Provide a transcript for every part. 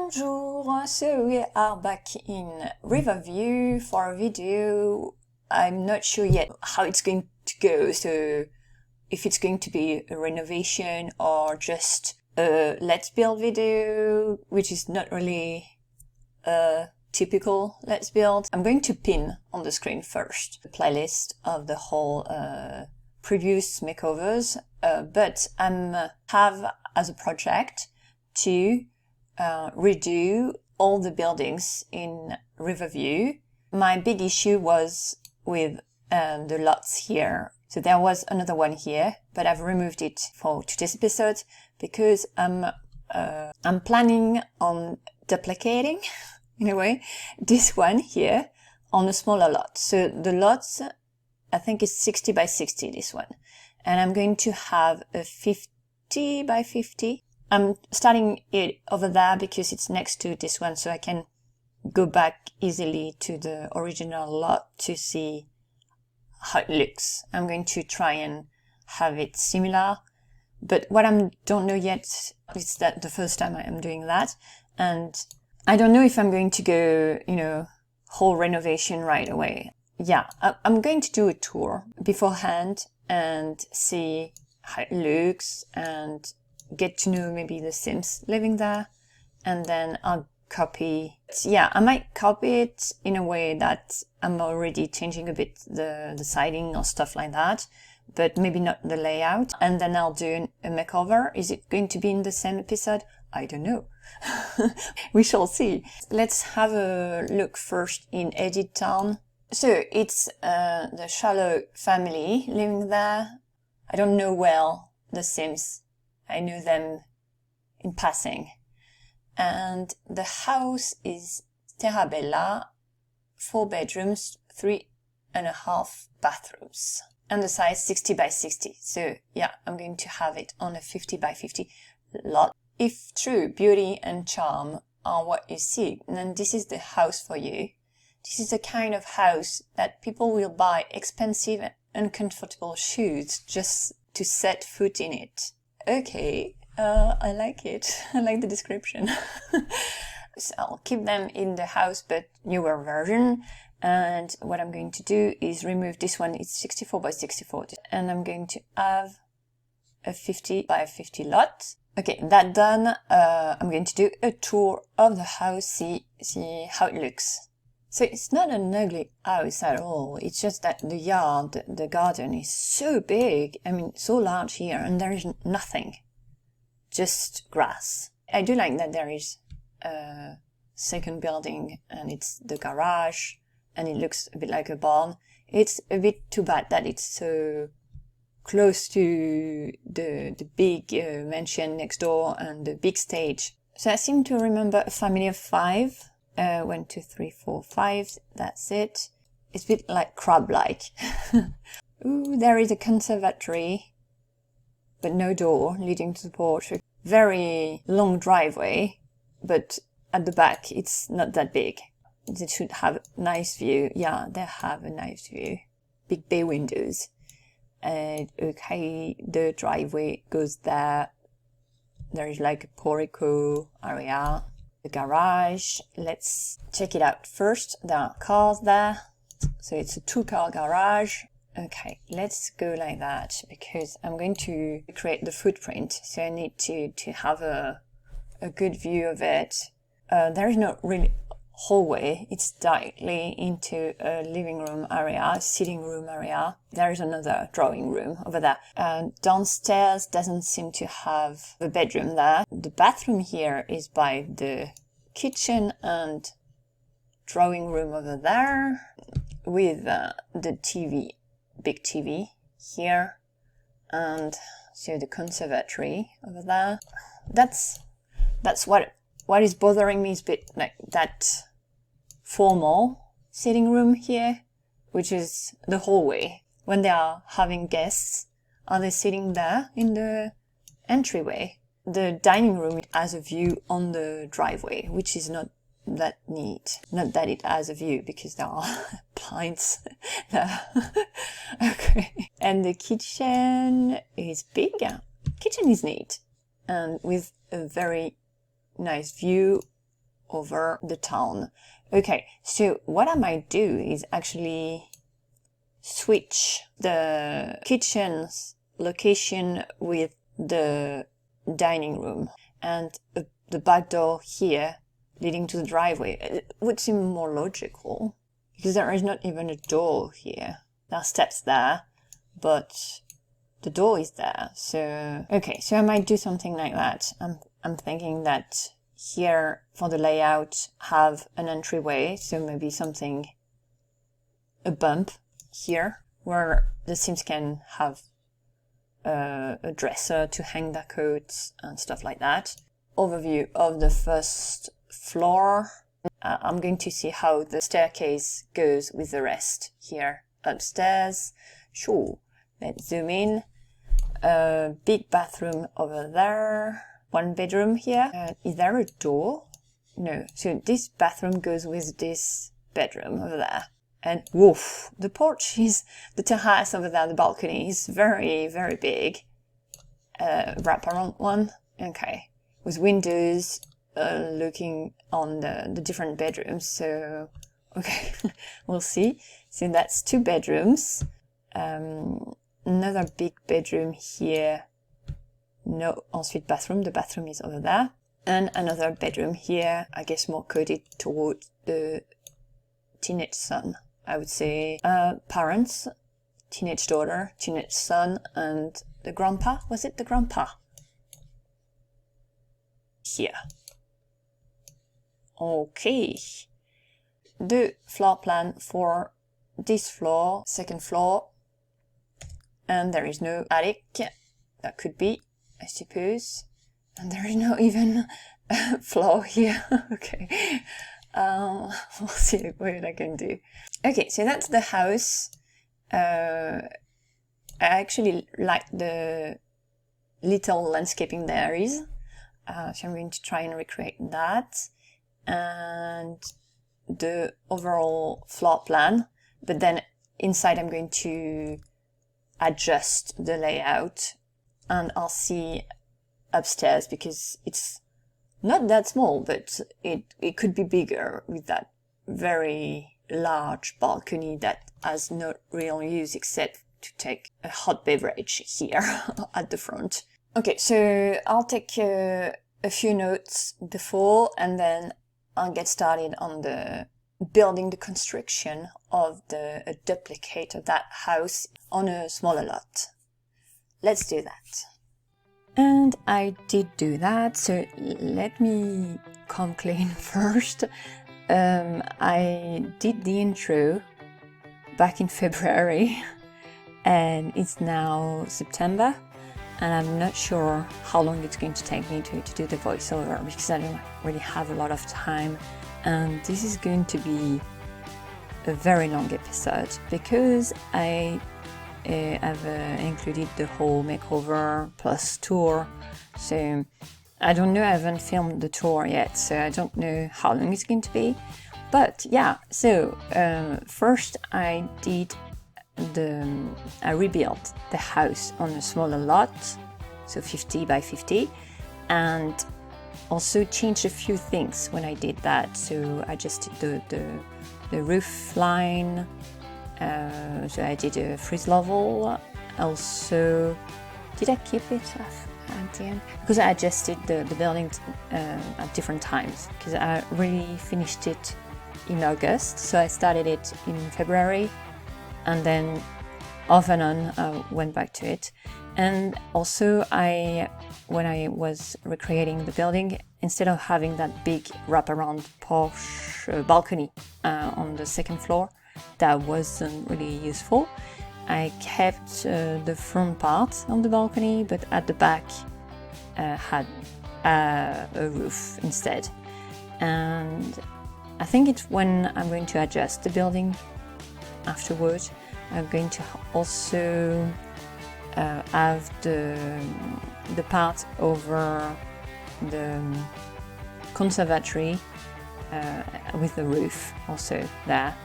Bonjour, so we are back in Riverview for a video. I'm not sure yet how it's going to go, so if it's going to be a renovation or just a let's build video, which is not really a typical let's build. I'm going to pin on the screen first the playlist of the whole previous makeovers, but I have as a project to redo all the buildings in Riverview. My big issue was with the lots here. So there was another one here, but I've removed it for today's episode because I'm planning on duplicating, in a way, this one here on a smaller lot. So the lots, I think is 60 by 60, this one. And I'm going to have a 50 by 50. I'm starting it over there because it's next to this one, so I can go back easily to the original lot to see how it looks. I'm going to try and have it similar, but what I don't know yet is that the first time I am doing that, and I don't know if I'm going to go, whole renovation right away. Yeah, I'm going to do a tour beforehand and see how it looks and get to know maybe the SIMS living there, and then I'll copy. Yeah, I might copy it in a way that I'm already changing a bit the siding or stuff like that, but maybe not the layout. And then I'll do a makeover. Is it going to be in the same episode? I don't know. We shall see. Let's have a look first in Edit Town. So it's the Shallow family living there. I don't know well the SIMS. I know them in passing. And the house is Terra Bella, 4 bedrooms, 3.5 bathrooms. And the size 60 by 60. So yeah, I'm going to have it on a 50 by 50 lot. If true beauty and charm are what you seek, then this is the house for you. This is the kind of house that people will buy expensive and uncomfortable shoes just to set foot in it. Okay, I like it. I like the description. So I'll keep them in the house, but newer version. And what I'm going to do is remove this one. It's 64 by 64. And I'm going to have a 50 by 50 lot. Okay, that done. I'm going to do a tour of the house, see how it looks. So it's not an ugly house at all. It's just that the yard, the garden is so big. I mean, so large here, and there is nothing. Just grass. I do like that there is a second building, and it's the garage, and it looks a bit like a barn. It's a bit too bad that it's so close to the big mansion next door and the big stage. So I seem to remember a family of 5. 1, 2, 3, 4, 5. That's it. It's a bit like crab-like. Ooh, there is a conservatory, but no door leading to the porch. A very long driveway, but at the back it's not that big. It should have a nice view. Yeah, they have a nice view. Big bay windows. And okay, the driveway goes there. There is like a portico area. The garage, let's check it out first. There are cars there, so it's a 2-car garage. Okay, let's go like that because I'm going to create the footprint, so I need to have a good view of it. There is not really hallway, it's directly into a living room area, sitting room area. There is another drawing room over there. Downstairs doesn't seem to have a bedroom there. The bathroom here is by the kitchen and drawing room over there with the TV, big TV here, and so the conservatory over there. That's what is bothering me is a bit like that formal sitting room here, which is the hallway. When they are having guests, are they sitting there in the entryway? The dining room has a view on the driveway, which is not that neat. Not that it has a view, because there are blinds there. Okay. And the kitchen is big. Kitchen is neat, and with a very nice view over the town. Okay, so what I might do is actually switch the kitchen's location with the dining room, and the back door here leading to the driveway. It would seem more logical because there is not even a door here. There are steps there, but the door is there. So okay, so I might do something like that. I'm thinking that here for the layout have an entryway, so maybe something, a bump here where the Sims can have a dresser to hang their coats and stuff like that. Overview of the first floor. I'm going to see how the staircase goes with the rest here upstairs. Sure, let's zoom in. A big bathroom over there. One bedroom here. Is there a door? No. So this bathroom goes with this bedroom over there. And woof, the porch is, the terrace over there, the balcony is very, very big. Wraparound one. Okay. With windows looking on the different bedrooms. So, okay, we'll see. So that's 2 bedrooms. Another big bedroom here. No ensuite bathroom. The bathroom is over there. And another bedroom here, I guess more coded towards the teenage son. I would say parents, teenage daughter, teenage son, and the grandpa. Was it the grandpa? Here. Okay. The floor plan for this floor, second floor. And there is no attic. That could be, I suppose. And there is no even floor here. Okay. We'll see what I can do. Okay, so that's the house. I actually like the little landscaping there is. So I'm going to try and recreate that. And the overall floor plan. But then inside I'm going to adjust the layout. And I'll see upstairs because it's not that small, but it could be bigger with that very large balcony that has no real use except to take a hot beverage here at the front. Okay, so I'll take a few notes before and then I'll get started on the building the construction of a duplicate of that house on a smaller lot. Let's do that. And I did do that, so let me come clean first. I did the intro back in February and it's now September and I'm not sure how long it's going to take me to do the voiceover because I don't really have a lot of time, and this is going to be a very long episode because I have included the whole makeover plus tour, so I don't know, I haven't filmed the tour yet, so I don't know how long it's going to be. But yeah, so first I rebuilt the house on a smaller lot, so 50 by 50, and also changed a few things when I did that. So I just did the roof line. So I did a freeze level. Also, did I keep it at the end? Because I adjusted the building at different times because I really finished it in August. So I started it in February and then off and on I went back to it. And also when I was recreating the building, instead of having that big wraparound porch balcony on the second floor, that wasn't really useful. I kept the front part of the balcony, but at the back had a roof instead. And I think it's when I'm going to adjust the building afterwards, I'm going to also have the part over the conservatory with the roof also there.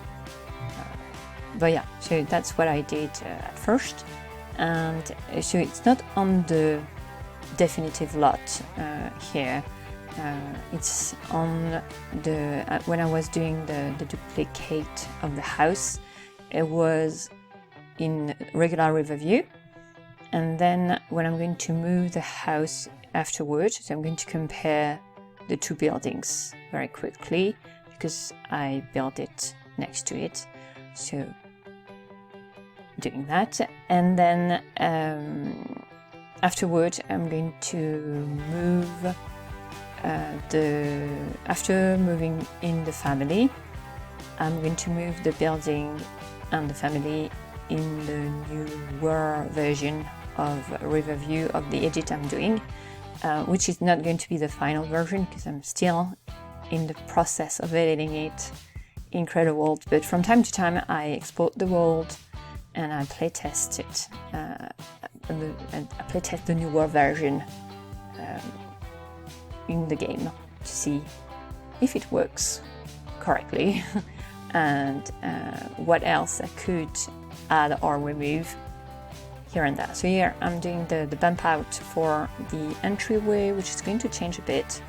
But yeah, so that's what I did at first, and so it's not on the definitive lot here. It's on the when I was doing the duplicate of the house, it was in regular Riverview, and then when I'm going to move the house afterwards, so I'm going to compare the two buildings very quickly because I built it next to it. So doing that, and then afterwards I'm going to move after moving in the family, I'm going to move the building and the family in the newer version of Riverview of the edit I'm doing, which is not going to be the final version because I'm still in the process of editing it in Creator World, but from time to time I export the world and I playtest it, and I playtest the newer version in the game to see if it works correctly and what else I could add or remove here and there. So here I'm doing the bump out for the entryway, which is going to change a bit,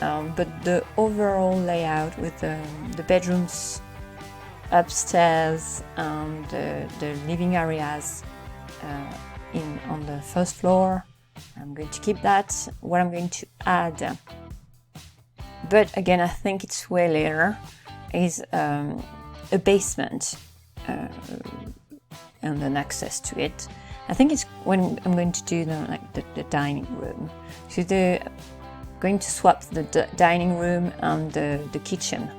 but the overall layout with the bedrooms upstairs and the living areas on the first floor, I'm going to keep that. What I'm going to add, but again I think it's way later, is a basement and an access to it. I think it's when I'm going to do the dining room. So they're going to swap the dining room and the kitchen,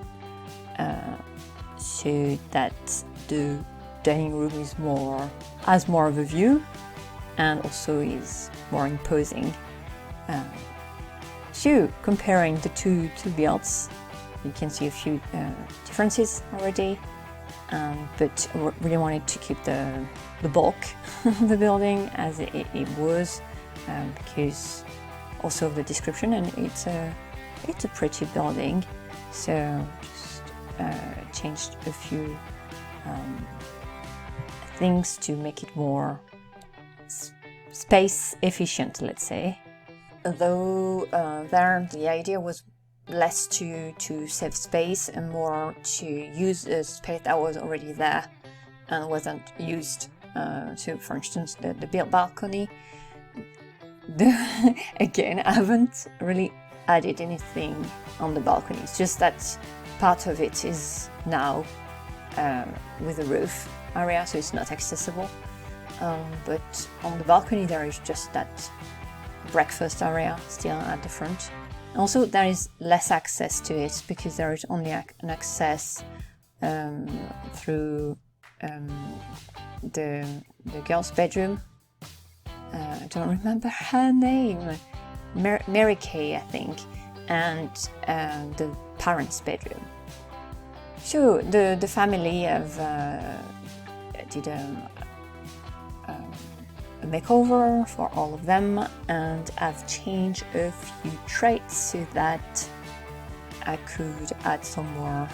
so that the dining room has more of a view and also is more imposing. So comparing the two builds, you can see a few differences already, but I really wanted to keep the bulk of the building as it was, because also of the description, and it's a pretty building, so just changed a few things to make it more space efficient, let's say. Though there the idea was less to save space and more to use a space that was already there and wasn't used. So for instance the built balcony, again I haven't really added anything on the balcony. It's just that part of it is now with a roof area, so it's not accessible. But on the balcony there is just that breakfast area still at the front. Also there is less access to it because there is only an access through the girl's bedroom. I don't remember her name, Mary Kay I think, and the parents' bedroom. So the family did a makeover for all of them, and I've changed a few traits so that I could add some more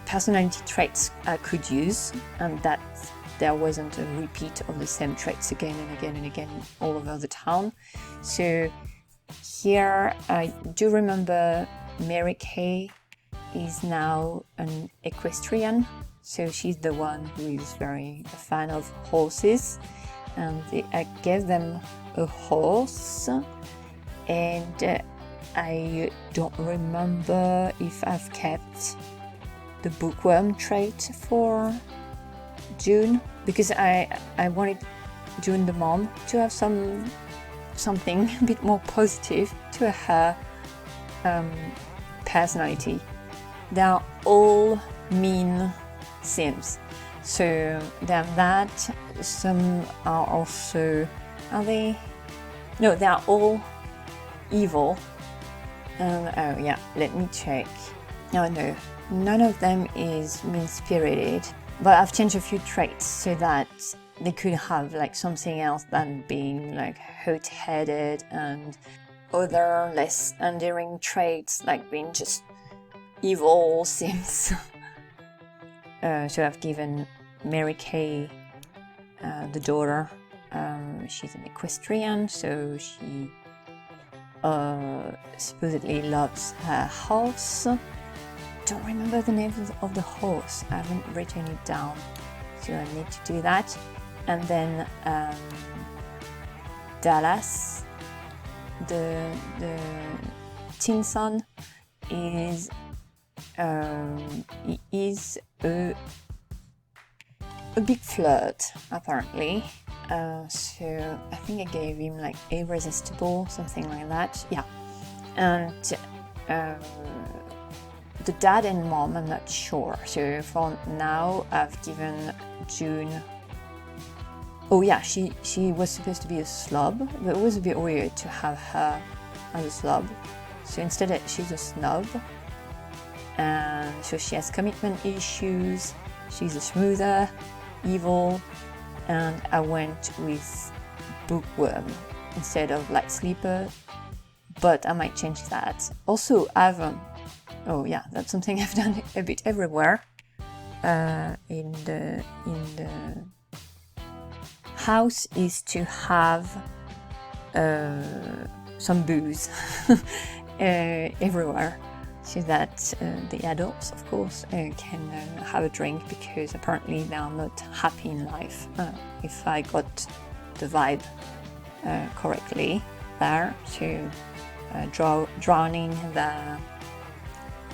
personality traits I could use, and that there wasn't a repeat of the same traits again and again and again all over the town. So here I do remember Mary Kay is now an equestrian. So she's the one who is very a fan of horses, and I gave them a horse, and I don't remember if I've kept the bookworm trait for June, because I wanted June the mom to have something a bit more positive to her personality. They are all mean Sims, so they have that. Some are also, they are all evil. And oh yeah, let me check. Oh no, none of them is mean-spirited, but I've changed a few traits so that they could have like something else than being like hot-headed, and other less endearing traits like being just evil Sims. So I've given Mary Kay, the daughter, she's an equestrian, so she supposedly loves her house. Don't remember the name of the horse. I haven't written it down, so I need to do that. And then Dallas, the teen son, is he is a big flirt apparently. So I think I gave him like irresistible, something like that. Yeah, and the dad and mom, I'm not sure. So for now, I've given June. Oh yeah, she was supposed to be a slob, but it was a bit weird to have her as a slob. So instead, she's a snob, and so she has commitment issues. She's a smoother, evil, and I went with bookworm instead of light sleeper, but I might change that. Also, I've oh yeah, that's something I've done a bit everywhere. In the house is to have some booze everywhere, so that the adults, of course, can have a drink, because apparently they are not happy in life. If I got the vibe correctly there, so drowning the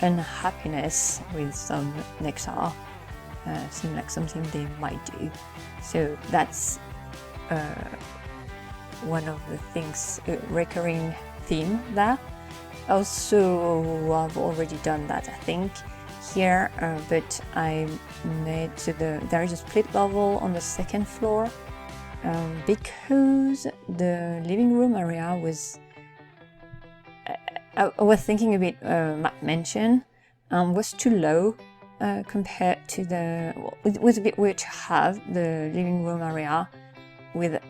unhappiness with some nectar seems like something they might do. So that's one of the things, recurring theme there. Also, I've already done that, I think, here, but I made, so there is a split level on the second floor, because the living room area was, I was thinking a bit mansion, was too low compared to the, well, it was a bit weird to have the living room area with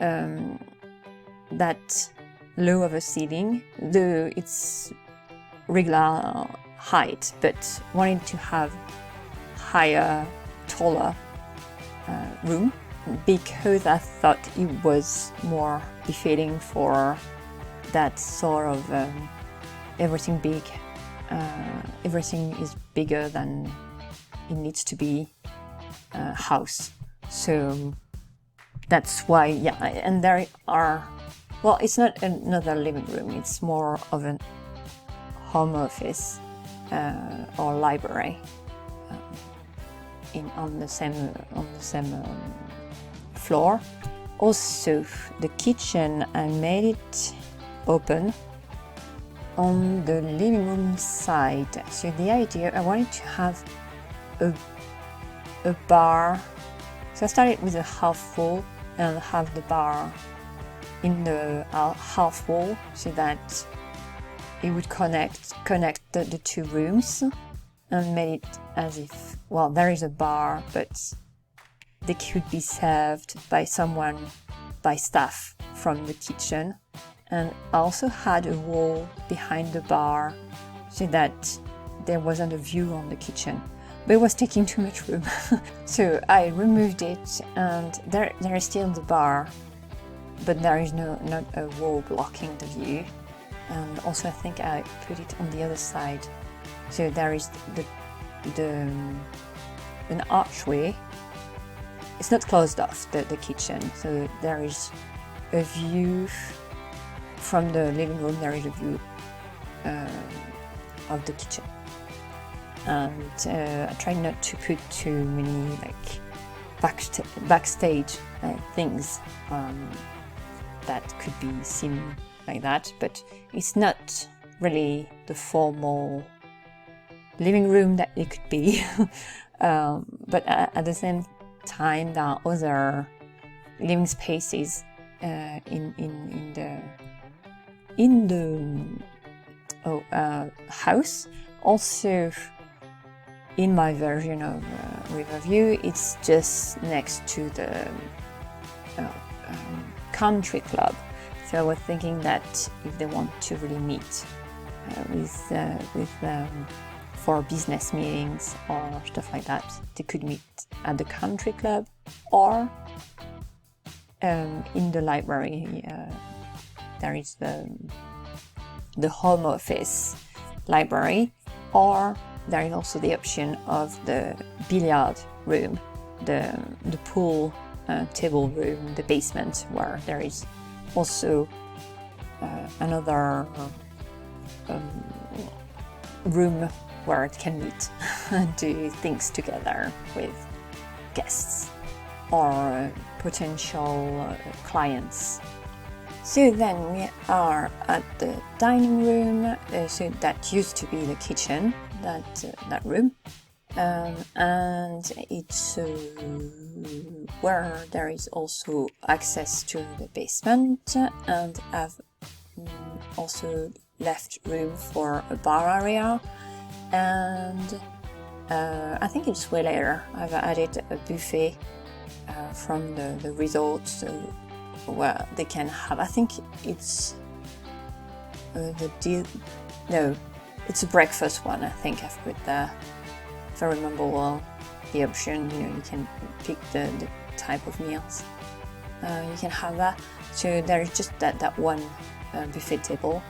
that low of a ceiling. It's regular height, but wanted to have higher, taller room, because I thought it was more befitting for that sort of everything big. Everything is bigger than it needs to be house. So that's why, yeah, and there are, well, it's not another living room, it's more of a home office or library on the same floor. Also, the kitchen, I made it open on the living room side. So the idea, I wanted to have a bar. So I started with a half full and have the bar in the half wall, so that it would connect the two rooms, and made it as if, well, there is a bar, but they could be served by someone, by staff from the kitchen. And I also had a wall behind the bar, so that there wasn't a view on the kitchen, but it was taking too much room. So I removed it, and there is still the bar, but there is not a wall blocking the view. And also, I think I put it on the other side, so there is an archway. It's not closed off, the kitchen, so there is a view from the living room. There is a view of the kitchen, and I try not to put too many like backstage things that could be seen like that, but it's not really the formal living room that it could be. But at the same time, there are other living spaces in the house. Also, in my version of RIVERVIEW, it's just next to the country club. So I was thinking that if they want to really meet for business meetings or stuff like that, they could meet at the country club or in the library. There is the home office library, or there is also the option of the billiard room, the pool table room, the basement, where there is also another room where it can meet and do things together with guests or potential clients. So then we are at the dining room, so that used to be the kitchen, that room, and it's where there is also access to the basement, and I've also left room for a bar area, and I think it's way later I've added a buffet from the resort, so where they can have, I think it's it's a breakfast one. I think I've put there, if I remember well, the option, you can pick the type of meals you can have that. So there's just that one buffet table,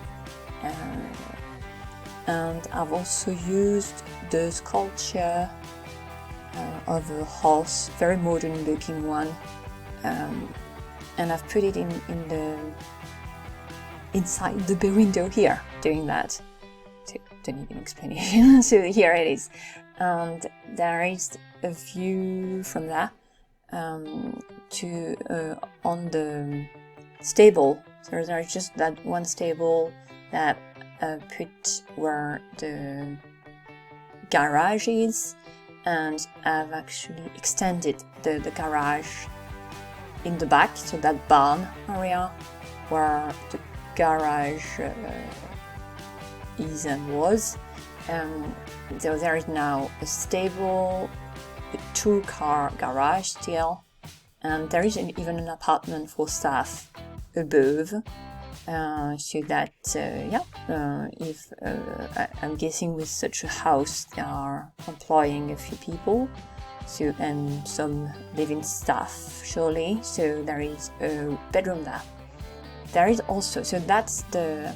and I've also used the sculpture of a horse, very modern looking one, and I've put it inside the bay window here, doing that. So don't need an explanation. So here it is, and there is a view from there to on the stable. So there's just that one stable that put where the garage is, and I've actually extended the garage in the back, so that barn area where the garage is and was. So there is now a stable, a 2-car garage still, and there is even an apartment for staff above, so that if I'm guessing with such a house they are employing a few people, so, and some living staff surely, so there is a bedroom there. There is also, so that's the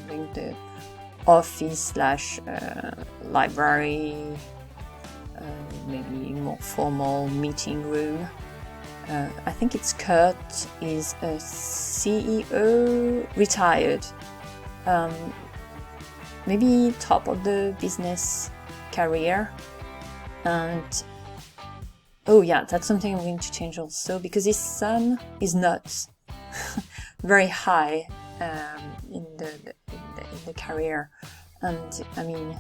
office slash library, maybe more formal meeting room. I think it's Kurt is a CEO, retired, maybe top of the business career, and oh yeah, that's something I'm going to change also, because his son is not very high in the career, and I mean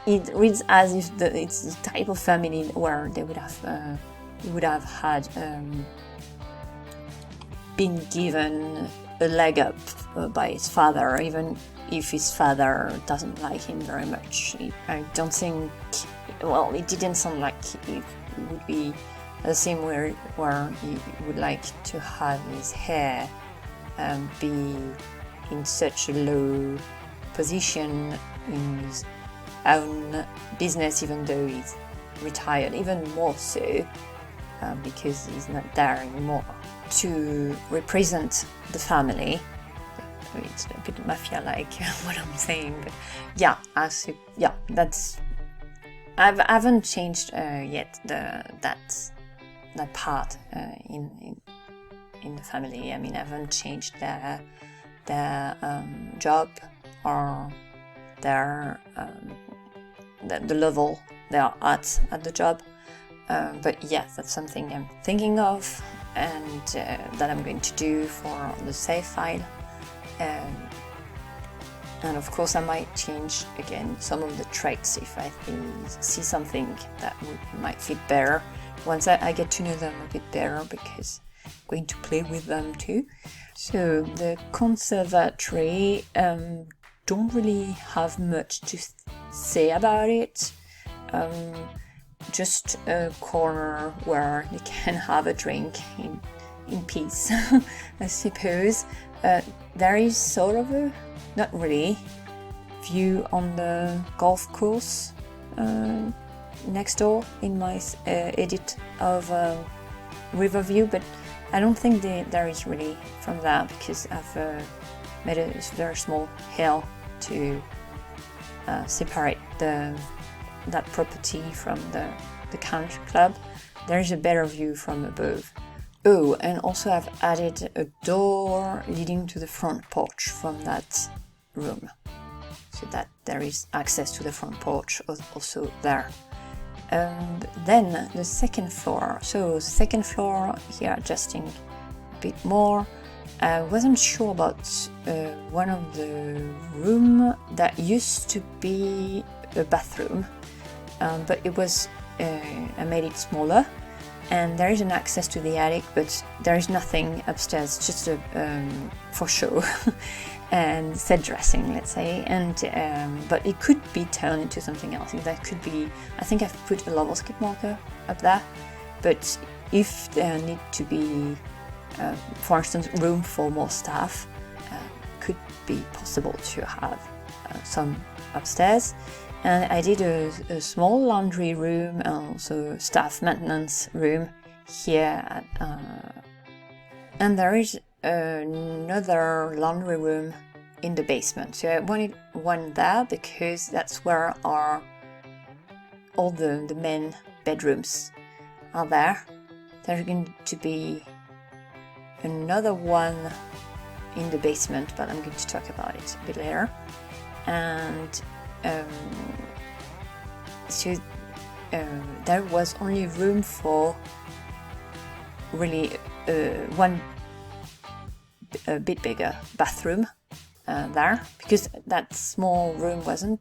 it reads as if it's the type of family where they would have had been given a leg up by his father, even if his father doesn't like him very much. I don't think, well, it didn't sound like it would be the same where he would like to have his hair be in such a low position in his own business, even though he's retired, even more so because he's not there anymore to represent the family. It's a bit mafia-like what I'm saying, but yeah, that's. I haven't changed yet that part in the family. I mean, I haven't changed their job or their the level they are at the job. But yes, that's something I'm thinking of, and that I'm going to do for the save file. And of course I might change again some of the traits if I see something that might fit better once I get to know them a bit better, because I'm going to play with them too. So the conservatory, don't really have much to say about it. Just a corner where you can have a drink in peace, I suppose. There is sort of a, not really, view on the golf course next door in my edit of Riverview, but I don't think there is really from there, because I've made a very small hill to separate that property from the country club. There is a better view from above. Oh, and also I've added a door leading to the front porch from that room, so that there is access to the front porch also there. And then the second floor. So second floor here, adjusting a bit more. I wasn't sure about one of the room that used to be a bathroom, but it was I made it smaller, and there is an access to the attic, but there is nothing upstairs, just for show and set dressing, let's say. And but it could be turned into something else. That could be. I think I've put a level skip marker up there, but if there need to be, for instance, room for more staff, could be possible to have some upstairs. And I did a small laundry room and also staff maintenance room here. And there is another laundry room in the basement. So I wanted one there because that's where all the main bedrooms are there. There's going to be another one in the basement, but I'm going to talk about it a bit later. And so there was only room for really one a bit bigger bathroom there, because that small room wasn't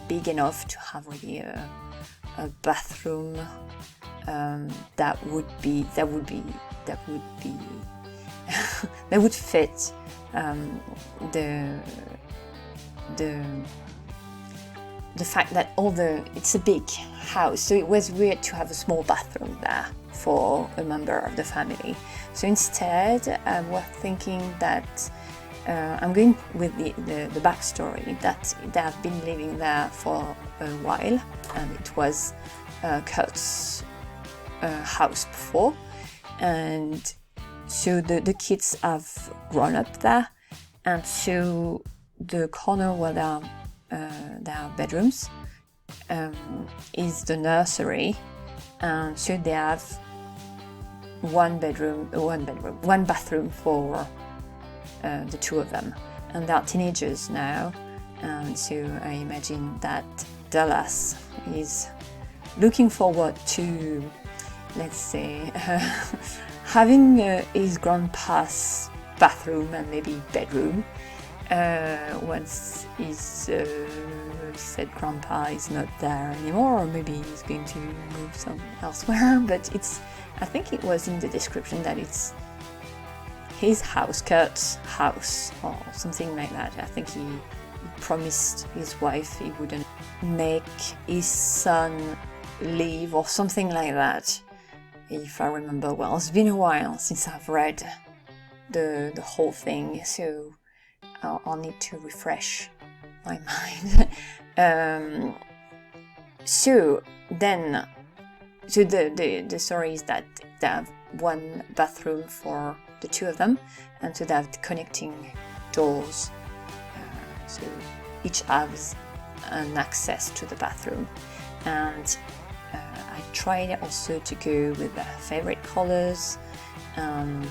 big enough to have really a bathroom that would fit the fact that it's a big house, so it was weird to have a small bathroom there for a member of the family. So instead, I was thinking that I'm going with the backstory that they have been living there for a while, and it was Kurt's house before, and so the kids have grown up there, and so the corner where there are bedrooms is the nursery, and so they have one bathroom for the two of them, and they're teenagers now, and so I imagine that Dallas is looking forward to, let's say, having his grandpa's bathroom and maybe bedroom once his said grandpa is not there anymore, or maybe he's going to move elsewhere. But I think it was in the description that it's his house, Kurt's house, or something like that. I think he promised his wife he wouldn't make his son leave or something like that, if I remember well. It's been a while since I've read the whole thing, so I'll need to refresh my mind. So the story is that they have one bathroom for the two of them, and so they have connecting doors, so each has an access to the bathroom. And I tried also to go with their favorite colors and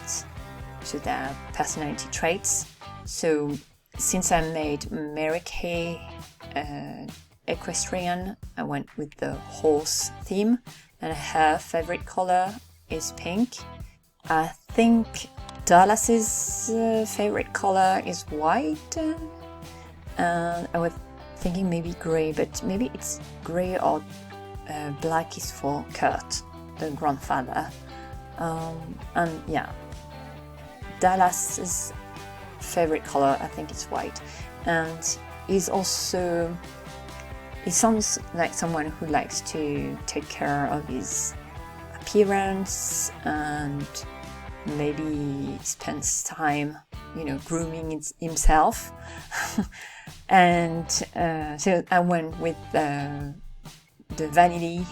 to their personality traits. So since I made Mary Kay equestrian, I went with the horse theme, and her favorite color is pink. I think Dallas's favorite color is white, and I was thinking maybe grey, but maybe it's grey or black is for Kurt, the grandfather. And yeah, Dallas's favorite color, I think it's white, and he sounds like someone who likes to take care of his appearance and maybe spends time, grooming himself. And so I went with the vanity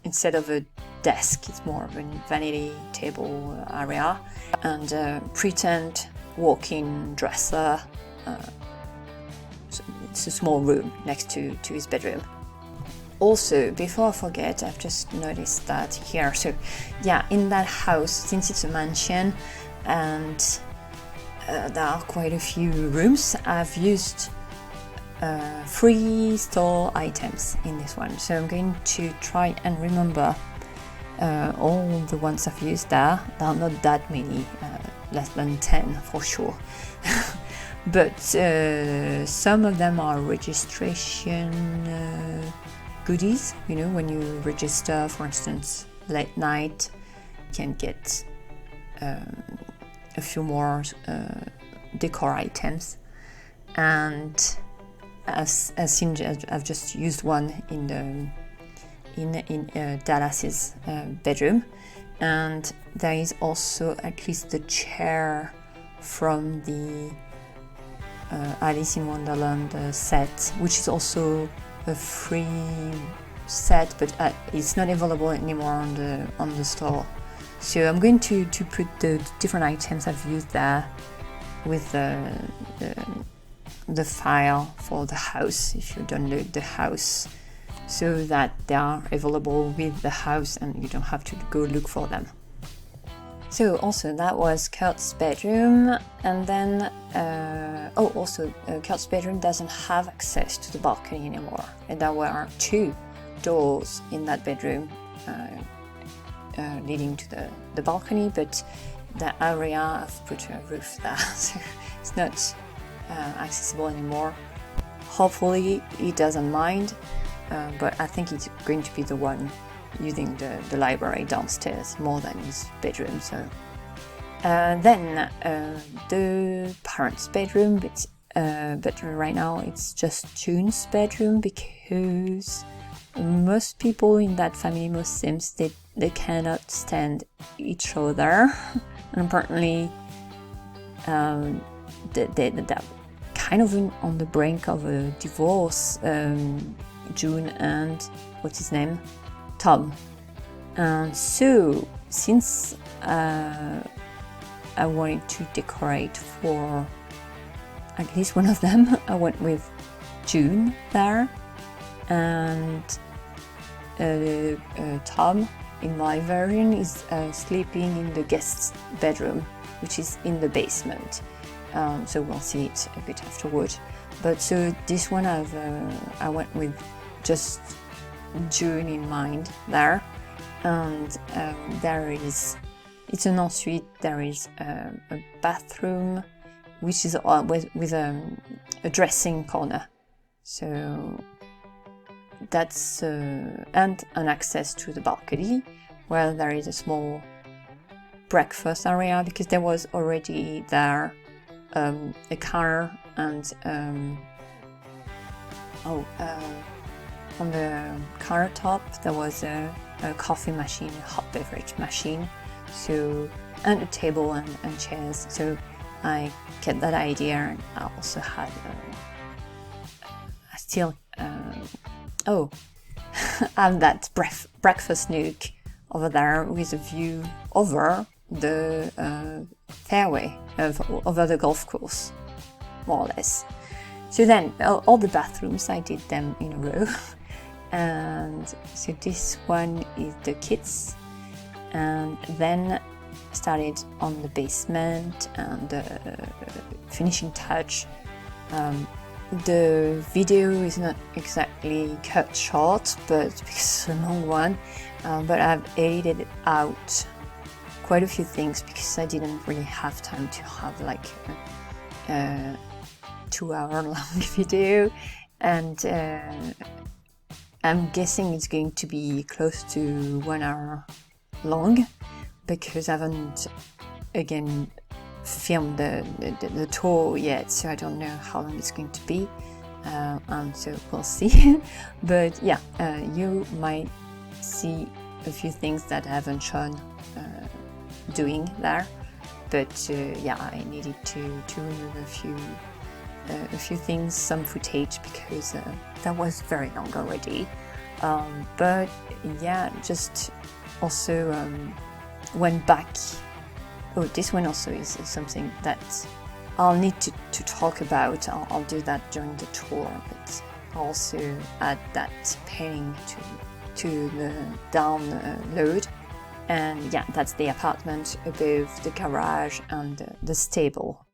instead of a desk. It's more of a vanity table area, and pretend walk-in dresser. So it's a small room next to his bedroom. Also, before I forget, I've just noticed that here. So yeah, in that house, since it's a mansion and there are quite a few rooms, I've used 3 store items in this one. So I'm going to try and remember all the ones I've used there. There are not that many, less than 10 for sure. But some of them are registration goodies. You know, when you register, for instance, late night, you can get a few more decor items. And as seen, I've just used one in Dallas's bedroom, and there is also at least the chair from the Alice in Wonderland set, which is also a free set, but it's not available anymore on the store. So I'm going to put the different items I've used there with the file for the house, if you download the house, so that they are available with the house and you don't have to go look for them. So also that was Kurt's bedroom, and then also Kurt's bedroom doesn't have access to the balcony anymore, and there were 2 doors in that bedroom leading to the balcony, but the area I've put a roof there, so it's not accessible anymore. Hopefully he doesn't mind, but I think he's going to be the one using the library downstairs more than his bedroom. So then the parents' bedroom, but right now it's just June's bedroom, because most people in that family, most Sims, they cannot stand each other, and apparently they're kind of on the brink of a divorce, June and what's his name? Tom. So since I wanted to decorate for at least one of them, I went with June there, and Tom in my version is sleeping in the guest's bedroom, which is in the basement. So we'll see it a bit afterward. But so this one I went with just June in mind there, and it's an ensuite. There is a bathroom, which is with a dressing corner. So that's and an access to the balcony, where there is a small breakfast area, because there was already there a car and on the countertop there was a coffee machine, a hot beverage machine, so, and a table and chairs. So I kept that idea, and I also had I still have that breakfast nook over there with a view over the fairway over the golf course, more or less. So then all the bathrooms, I did them in a row. And so this one is the kids, and then started on the basement and the finishing touch. The video is not exactly cut short, but because it's a long one, but I've edited out quite a few things because I didn't really have time to have like a 2-hour long video, and I'm guessing it's going to be close to 1 hour long, because I haven't again filmed the tour yet, so I don't know how long it's going to be, and so we'll see. But yeah, you might see a few things that I haven't shown doing there, but yeah, I needed to remove a few things, some footage, because that was very long already. But yeah, just also went back. Oh, this one also is something that I'll need to talk about. I'll do that during the tour, but also add that painting to the download. And yeah, that's the apartment above the garage and the stable.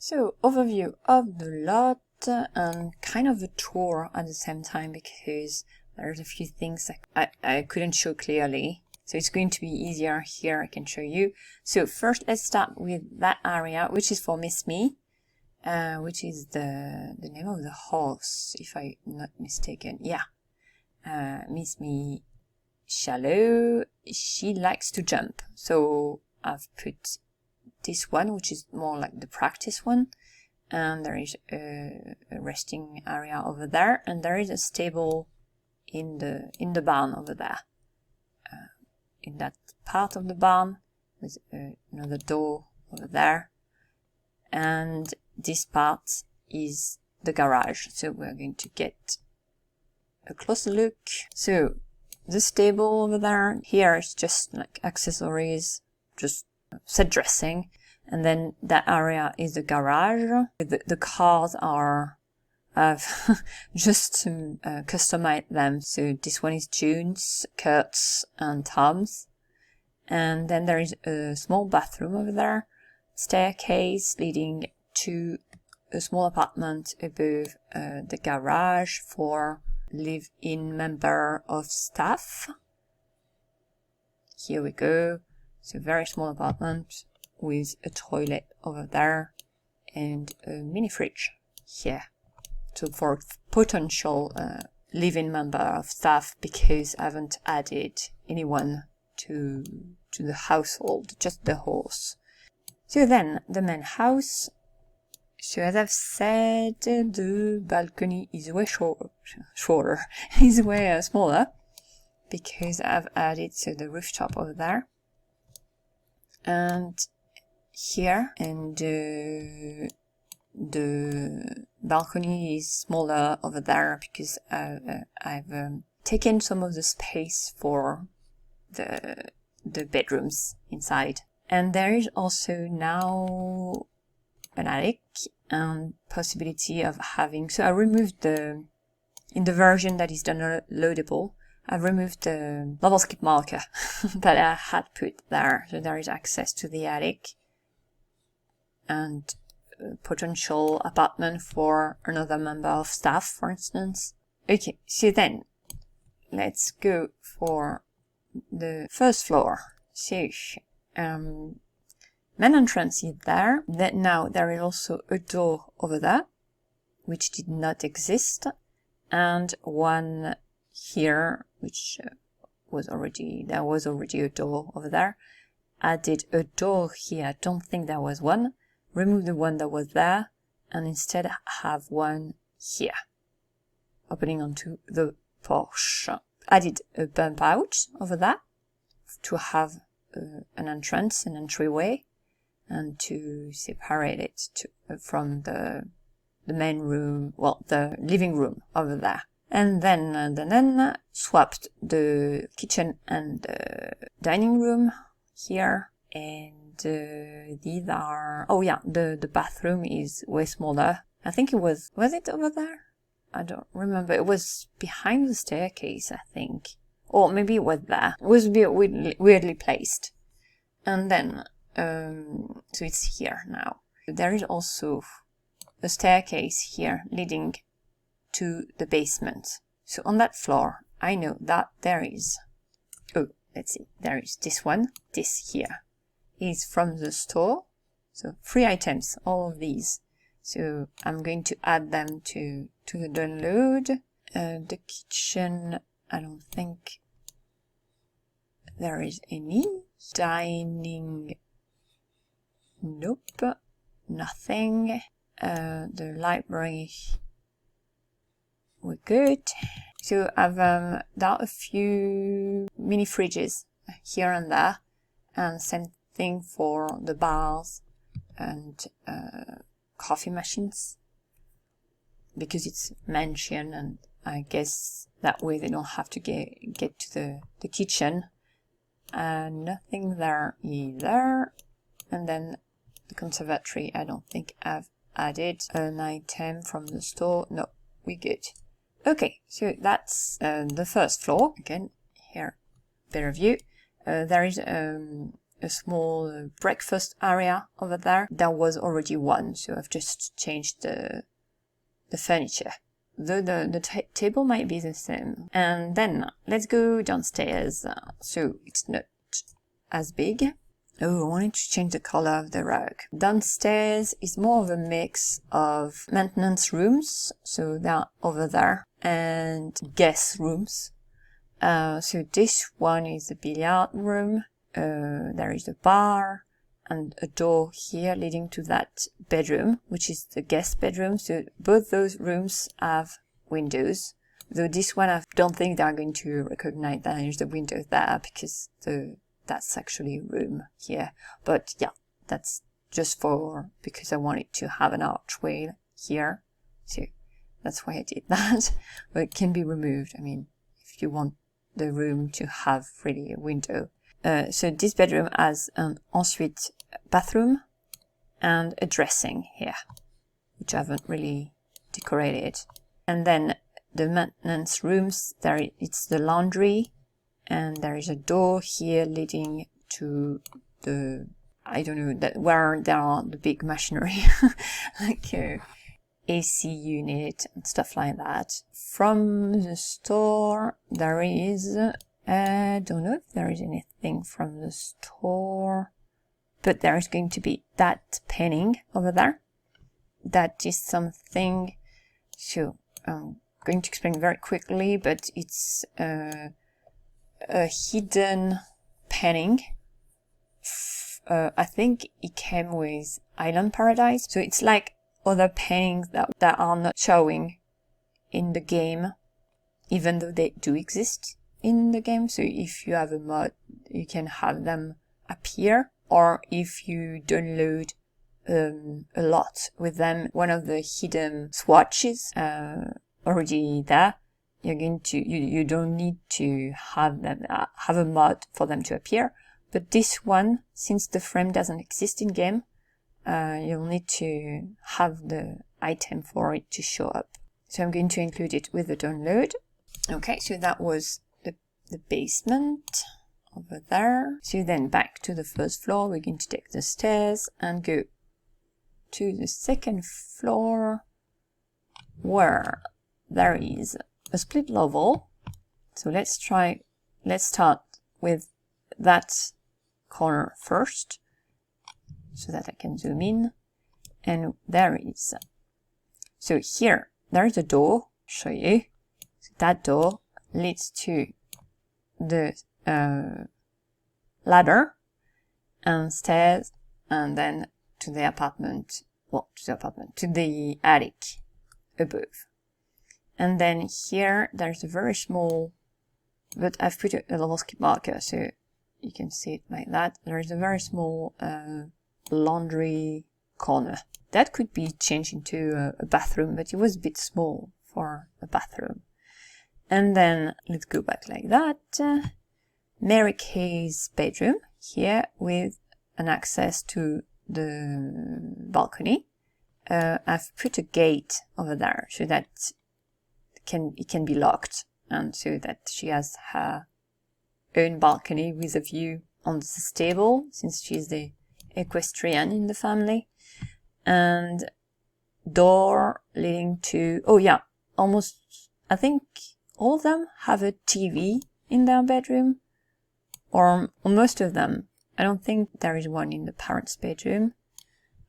So, overview of the lot and kind of a tour at the same time, because there's a few things I couldn't show clearly. So it's going to be easier here, I can show you. So first let's start with that area, which is for Miss Me, which is the name of the horse, if I'm not mistaken. Yeah, Miss Me Shallow, she likes to jump. So I've put this one, which is more like the practice one. And there is a resting area over there, and there is a stable in the barn over there. In that part of the barn, with another door over there, and this part is the garage. So we're going to get a closer look. So the stable over there, here is just like accessories, just set dressing. And then that area is the garage. The cars are, I've just customized them. So this one is June's, Kurt's, and Tom's. And then there is a small bathroom over there, staircase leading to a small apartment above the garage for live-in member of staff. Here we go. It's a very small apartment with a toilet over there and a mini fridge here. So for potential live-in member of staff, because I haven't added anyone to the household, just the horse. So then the main house. So as I've said, the balcony is way shorter, is way smaller, because I've added the rooftop over there. And here, and the balcony is smaller over there because I've taken some of the space for the bedrooms inside. And there is also now an attic and possibility of having, so I removed in the version that is downloadable, I've removed the bubble skip marker that I had put there. So there is access to the attic and potential apartment for another member of staff, for instance. Okay, so then let's go for the first floor. So main entrance is there. Then now there is also a door over there, which did not exist, and one here, which there was already a door over there. Added a door here. I don't think there was one. Remove the one that was there, and instead have one here, opening onto the porch. Added a bump out over there to have an entrance, an entryway, and to separate it from the main room, well, the living room over there. And then swapped the kitchen and the dining room here. And these are, oh yeah, the bathroom is way smaller. I think it was it over there? I don't remember. It was behind the staircase, I think. Or maybe it was there. It was a bit weirdly placed. And then, so it's here now. There is also a staircase here leading to the basement. So on that floor, I know that there is, oh, let's see, there is this one. This here is from the store. So 3 items, all of these. So I'm going to add them to the download. The kitchen, I don't think there is any. Dining, nope, nothing. The library, we're good. So I've done a few mini fridges here and there, and same thing for the bars and coffee machines, because it's mansion, and I guess that way they don't have to get to the kitchen. Nothing there either. And then the conservatory, I don't think I've added an item from the store. No, we good. Okay, so that's the first floor. Again, here, better view. There is a small breakfast area over there. There was already one, so I've just changed the furniture the table might be the same. And then let's go downstairs. So it's not as big. Oh, I wanted to change the color of the rug. Downstairs is more of a mix of maintenance rooms, so they're over there, and guest rooms. So this one is the billiard room. There is a bar and a door here leading to that bedroom, which is the guest bedroom. So both those rooms have windows. Though this one, I don't think they're going to recognize that there's the window there because that's actually a room here. But yeah, that's just because I wanted to have an archway here. So that's why I did that. But it can be removed. I mean, if you want the room to have really a window. So this bedroom has an ensuite bathroom and a dressing here, which I haven't really decorated. And then the maintenance rooms, it's the laundry, and there is a door here leading to the, I don't know, where there are the big machinery, like AC unit and stuff like that. From the store, there is, I don't know if there is anything from the store, but there is going to be that painting over there. That is something, so I'm going to explain very quickly, but it's a hidden painting. I think it came with Island Paradise, so it's like other paintings that are not showing in the game, even though they do exist in the game. So if you have a mod, you can have them appear, or if you download a lot with them, one of the hidden swatches already there, you're going to you don't need to have them have a mod for them to appear. But this one, since the frame doesn't exist in game, you'll need to have the item for it to show up. So I'm going to include it with the download. Okay, so that was the basement over there. So then back to the first floor, we're going to take the stairs and go to the second floor, where there is a split level. So let's start with that corner first, so that I can zoom in. And there is, so here, there is a door, show you. So that door leads to the ladder and stairs, and then to the apartment, to the attic above. And then here, there's a very small, but I've put a little skip marker so you can see it like that. There's a very small laundry corner. That could be changed into a bathroom, but it was a bit small for a bathroom. And then let's go back like that. Mary Kay's bedroom here with an access to the balcony. I've put a gate over there so that it can be locked, and so that she has her own balcony with a view on the stable, since she's the equestrian in the family. And door leading to, oh yeah, almost, I think all of them have a TV in their bedroom, or most of them. I don't think there is one in the parents' bedroom.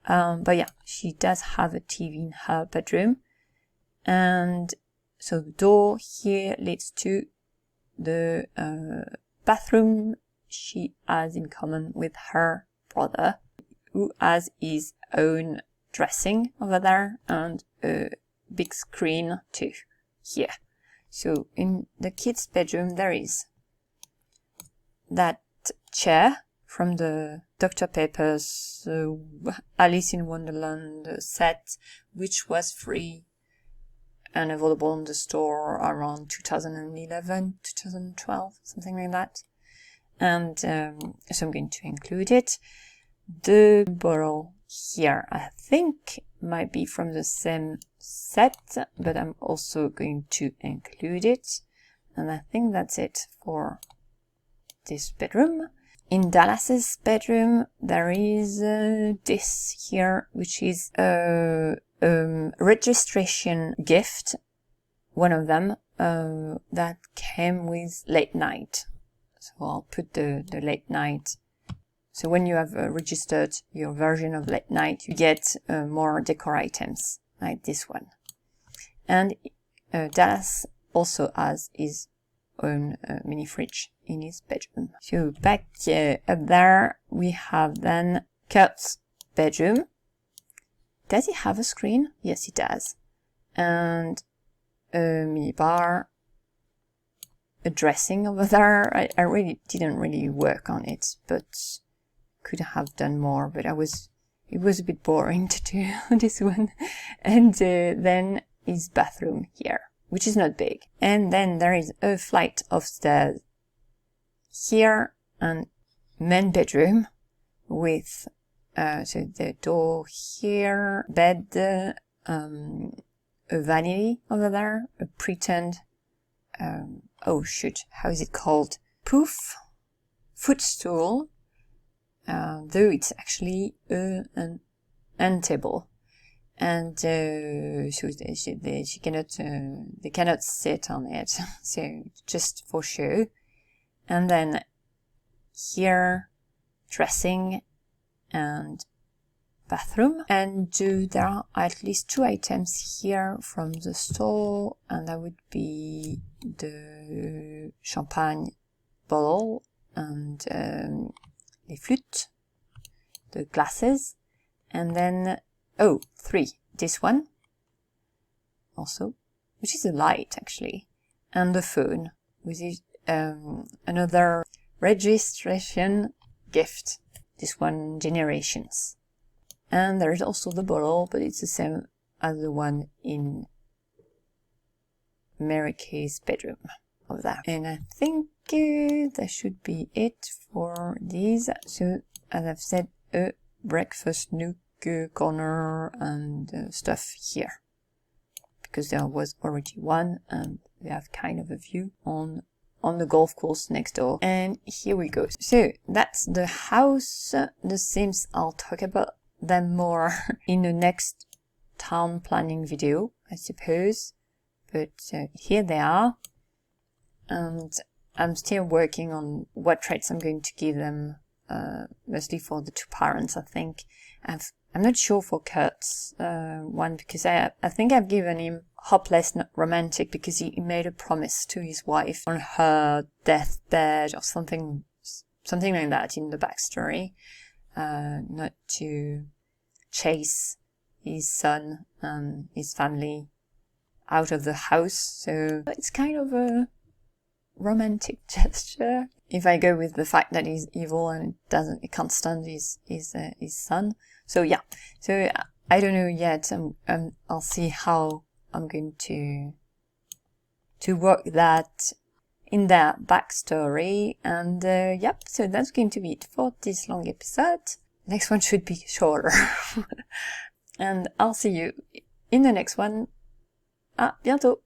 But yeah, she does have a TV in her bedroom. And so the door here leads to the bathroom she has in common with her brother, who has his own dressing over there and a big screen too here. So in the kids' bedroom there is that chair from the Dr. Pepper's Alice in Wonderland set, which was free and available in the store around 2011, 2012, something like that. And so I'm going to include it. The bottle here, I think, might be from the same set, but I'm also going to include it. And I think that's it for this bedroom. In Dallas's bedroom, there is this here, which is a registration gift one of them that came with late night. So I'll put the late night. So when you have registered your version of late night, you get more decor items like this one. And Dallas also has his own mini fridge in his bedroom. So back up there, we have then Kurt's bedroom. Does he have a screen? Yes, he does. And a mini bar, a dressing over there. I really didn't really work on it, but could have done more, but it was a bit boring to do this one. And then his bathroom here, which is not big. And then there is a flight of stairs here, and main bedroom with so the door here, bed, a vanity over there, a pretend oh shoot, how is it called? Poof footstool, though it's actually an end table. And so they cannot sit on it, so just for show. And then here, dressing and bathroom. And there are at least 2 items here from the store, and that would be the champagne bottle and the flute, the glasses, and then 3. This one also, which is a light actually, and the phone, which is another registration gift. This one, Generations. And there is also the bottle, but it's the same as the one in Mary Kay's bedroom over there. And I think that should be it for these. So, as I've said, a breakfast nook corner and stuff here, because there was already one, and we have kind of a view on the golf course next door. And here we go. So that's the house. The Sims, I'll talk about them more in the next town planning video, I suppose. But here they are. And I'm still working on what traits I'm going to give them, mostly for the 2 parents, I think. I'm not sure for Kurt's one, because I think I've given him hopeless, not romantic, because he made a promise to his wife on her deathbed or something like that in the backstory, not to chase his son and his family out of the house. So it's kind of a romantic gesture. If I go with the fact that he's evil and it can't stand his son. So yeah, so I don't know yet. I'll see how I'm going to work that in their backstory. And yep, so that's going to be it for this long episode. Next one should be shorter. And I'll see you in the next one. À bientôt!